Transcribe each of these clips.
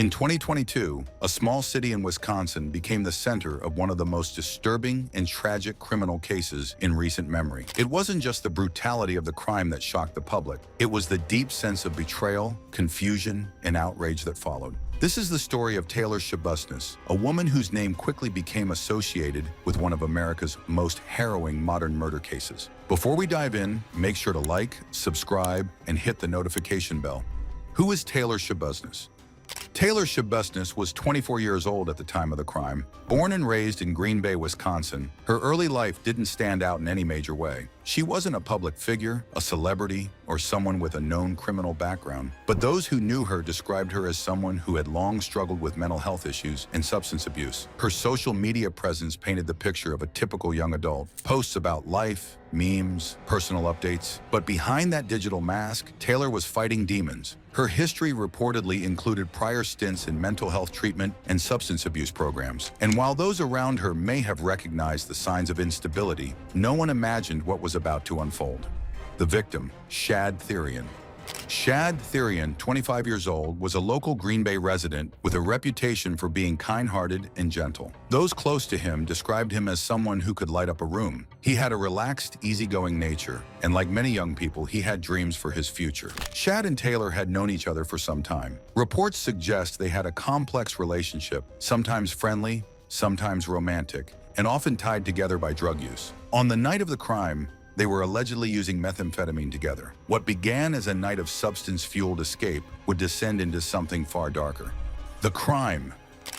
In 2022, a small city in Wisconsin became the center of one of the most disturbing and tragic criminal cases in recent memory. It wasn't just the brutality of the crime that shocked the public. It was the deep sense of betrayal, confusion, and outrage that followed. This is the story of Taylor Schabusiness, a woman whose name quickly became associated with one of America's most harrowing modern murder cases. Before we dive in, make sure to like, subscribe, and hit the notification bell. Who is Taylor Schabusiness? Taylor Schabusiness was 24 years old at the time of the crime. Born and raised in Green Bay, Wisconsin, her early life didn't stand out in any major way. She wasn't a public figure, a celebrity, or someone with a known criminal background, but those who knew her described her as someone who had long struggled with mental health issues and substance abuse. Her social media presence painted the picture of a typical young adult. Posts about life, memes, personal updates. But behind that digital mask, Taylor was fighting demons. Her history reportedly included prior stints in mental health treatment and substance abuse programs. And while those around her may have recognized the signs of instability, no one imagined what was about to unfold. The victim, Shad Thyrion. Shad Thyrion, 25 years old, was a local Green Bay resident with a reputation for being kind-hearted and gentle. Those close to him described him as someone who could light up a room. He had a relaxed, easygoing nature, and like many young people, he had dreams for his future. Shad and Taylor had known each other for some time. Reports suggest they had a complex relationship, sometimes friendly, sometimes romantic, and often tied together by drug use. On the night of the crime, they were allegedly using methamphetamine together. What began as a night of substance-fueled escape would descend into something far darker. The crime.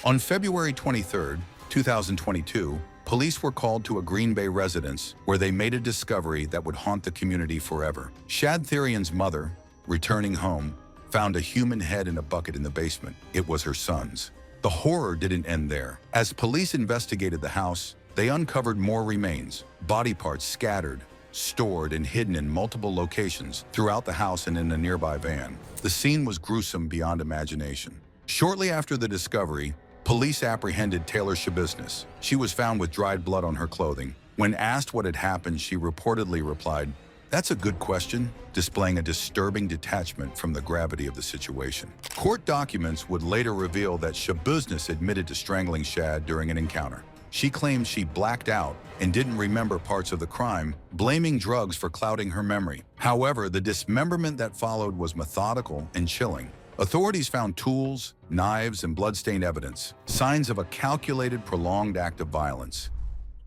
On February 23, 2022, police were called to a Green Bay residence where they made a discovery that would haunt the community forever. Shad Thyrion's mother, returning home, found a human head in a bucket in the basement. It was her son's. The horror didn't end there. As police investigated the house, they uncovered more remains, body parts scattered, stored and hidden in multiple locations throughout the house and in a nearby van. The scene was gruesome beyond imagination. Shortly after the discovery, police apprehended Taylor Schabusiness. She was found with dried blood on her clothing. When asked what had happened, she reportedly replied, "That's a good question," displaying a disturbing detachment from the gravity of the situation. Court documents would later reveal that Schabusiness admitted to strangling Shad during an encounter. She claimed she blacked out and didn't remember parts of the crime, blaming drugs for clouding her memory. However, the dismemberment that followed was methodical and chilling. Authorities found tools, knives, and bloodstained evidence, signs of a calculated, prolonged act of violence.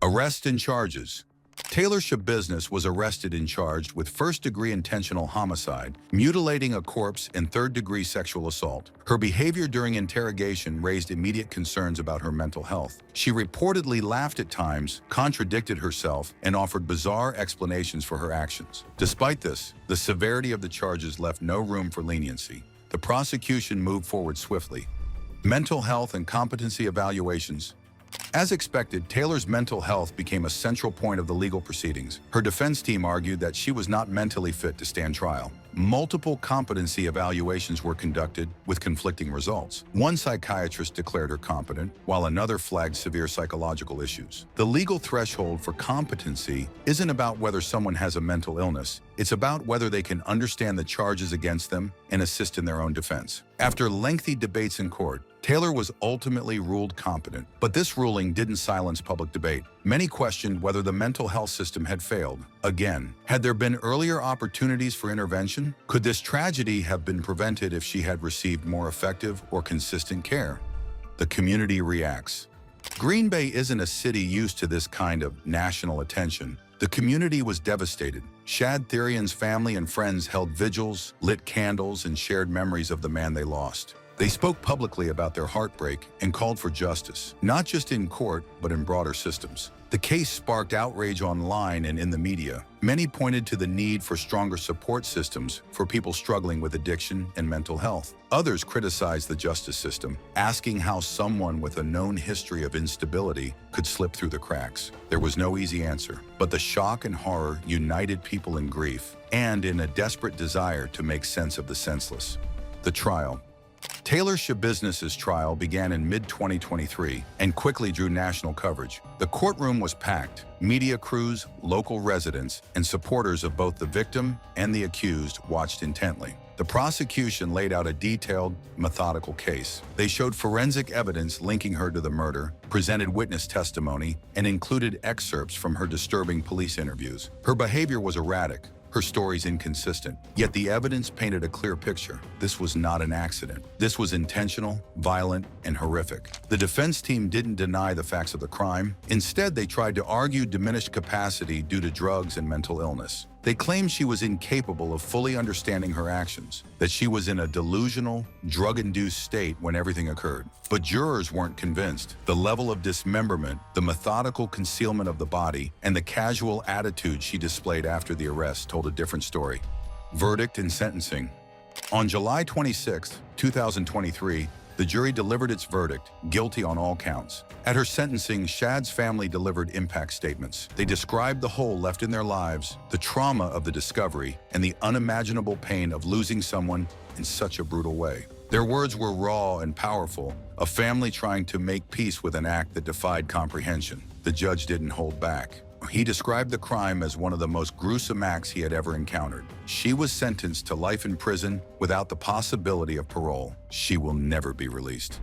Arrest and charges. Taylor Schabusiness was arrested and charged with first-degree intentional homicide, mutilating a corpse, and third-degree sexual assault. Her behavior during interrogation raised immediate concerns about her mental health. She reportedly laughed at times, contradicted herself, and offered bizarre explanations for her actions. Despite this, the severity of the charges left no room for leniency. The prosecution moved forward swiftly. Mental health and competency evaluations. As expected, Taylor's mental health became a central point of the legal proceedings. Her defense team argued that she was not mentally fit to stand trial. Multiple competency evaluations were conducted with conflicting results. One psychiatrist declared her competent, while another flagged severe psychological issues. The legal threshold for competency isn't about whether someone has a mental illness. It's about whether they can understand the charges against them and assist in their own defense. After lengthy debates in court, Taylor was ultimately ruled competent, but this ruling didn't silence public debate. Many questioned whether the mental health system had failed. Again, had there been earlier opportunities for intervention? Could this tragedy have been prevented if she had received more effective or consistent care? The community reacts. Green Bay isn't a city used to this kind of national attention. The community was devastated. Shad Thyrion's family and friends held vigils, lit candles, and shared memories of the man they lost. They spoke publicly about their heartbreak and called for justice, not just in court, but in broader systems. The case sparked outrage online and in the media. Many pointed to the need for stronger support systems for people struggling with addiction and mental health. Others criticized the justice system, asking how someone with a known history of instability could slip through the cracks. There was no easy answer, but the shock and horror united people in grief and in a desperate desire to make sense of the senseless. The trial. Taylor Schabusiness's trial began in mid-2023 and quickly drew national coverage. The courtroom was packed. Media crews, local residents, and supporters of both the victim and the accused watched intently. The prosecution laid out a detailed, methodical case. They showed forensic evidence linking her to the murder, presented witness testimony, and included excerpts from her disturbing police interviews. Her behavior was erratic, her stories inconsistent, yet the evidence painted a clear picture. This was not an accident. This was intentional, violent, and horrific. The defense team didn't deny the facts of the crime. Instead, they tried to argue diminished capacity due to drugs and mental illness. They claimed she was incapable of fully understanding her actions, that she was in a delusional, drug-induced state when everything occurred. But jurors weren't convinced. The level of dismemberment, the methodical concealment of the body, and the casual attitude she displayed after the arrest told a different story. Verdict and sentencing. On July 26, 2023, the jury delivered its verdict, guilty on all counts. At her sentencing, Shad's family delivered impact statements. They described the hole left in their lives, the trauma of the discovery, and the unimaginable pain of losing someone in such a brutal way. Their words were raw and powerful, a family trying to make peace with an act that defied comprehension. The judge didn't hold back. He described the crime as one of the most gruesome acts he had ever encountered. She was sentenced to life in prison without the possibility of parole. She will never be released.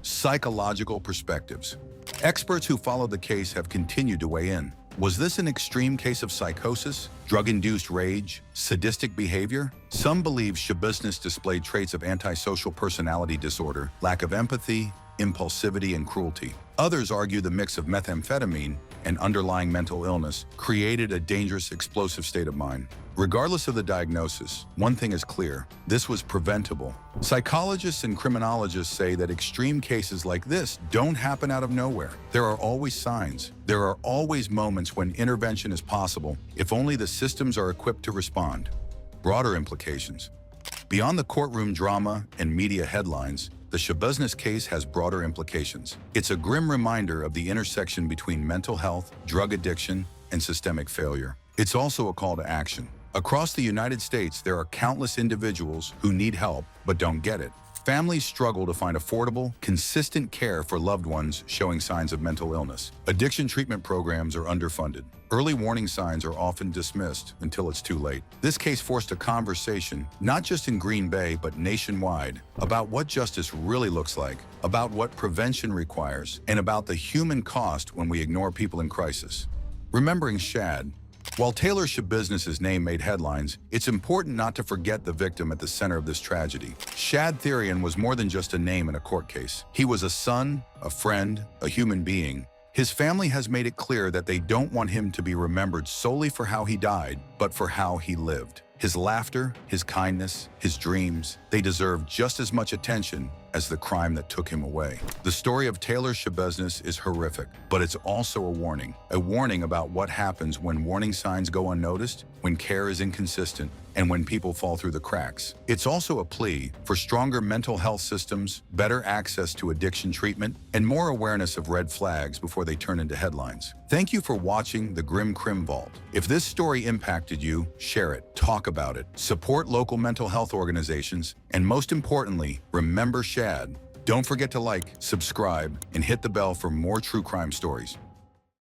Psychological perspectives. Experts who followed the case have continued to weigh in. Was this an extreme case of psychosis, drug-induced rage, sadistic behavior? Some believe Schabusiness displayed traits of antisocial personality disorder, lack of empathy, impulsivity, and cruelty. Others argue the mix of methamphetamine and underlying mental illness created a dangerous, explosive state of mind. Regardless of the diagnosis, one thing is clear: this was preventable. Psychologists and criminologists say that extreme cases like this don't happen out of nowhere. There are always signs. There are always moments when intervention is possible, if only the systems are equipped to respond. Broader implications. Beyond the courtroom drama and media headlines, the Schabusiness case has broader implications. It's a grim reminder of the intersection between mental health, drug addiction, and systemic failure. It's also a call to action. Across the United States, there are countless individuals who need help but don't get it. Families struggle to find affordable, consistent care for loved ones showing signs of mental illness. Addiction treatment programs are underfunded. Early warning signs are often dismissed until it's too late. This case forced a conversation, not just in Green Bay, but nationwide, about what justice really looks like, about what prevention requires, and about the human cost when we ignore people in crisis. Remembering Shad. While Taylor Schabusiness's name made headlines, it's important not to forget the victim at the center of this tragedy. Shad Thyrion was more than just a name in a court case. He was a son, a friend, a human being. His family has made it clear that they don't want him to be remembered solely for how he died, but for how he lived. His laughter, his kindness, his dreams, they deserve just as much attention as the crime that took him away. The story of Taylor Schabusiness is horrific, but it's also a warning about what happens when warning signs go unnoticed, when care is inconsistent, and when people fall through the cracks. It's also a plea for stronger mental health systems, better access to addiction treatment, and more awareness of red flags before they turn into headlines. Thank you for watching the Grim Crim Vault. If this story impacted you, share it, talk about it, support local mental health organizations, and most importantly, remember Shad. Don't forget to like, subscribe, and hit the bell for more true crime stories.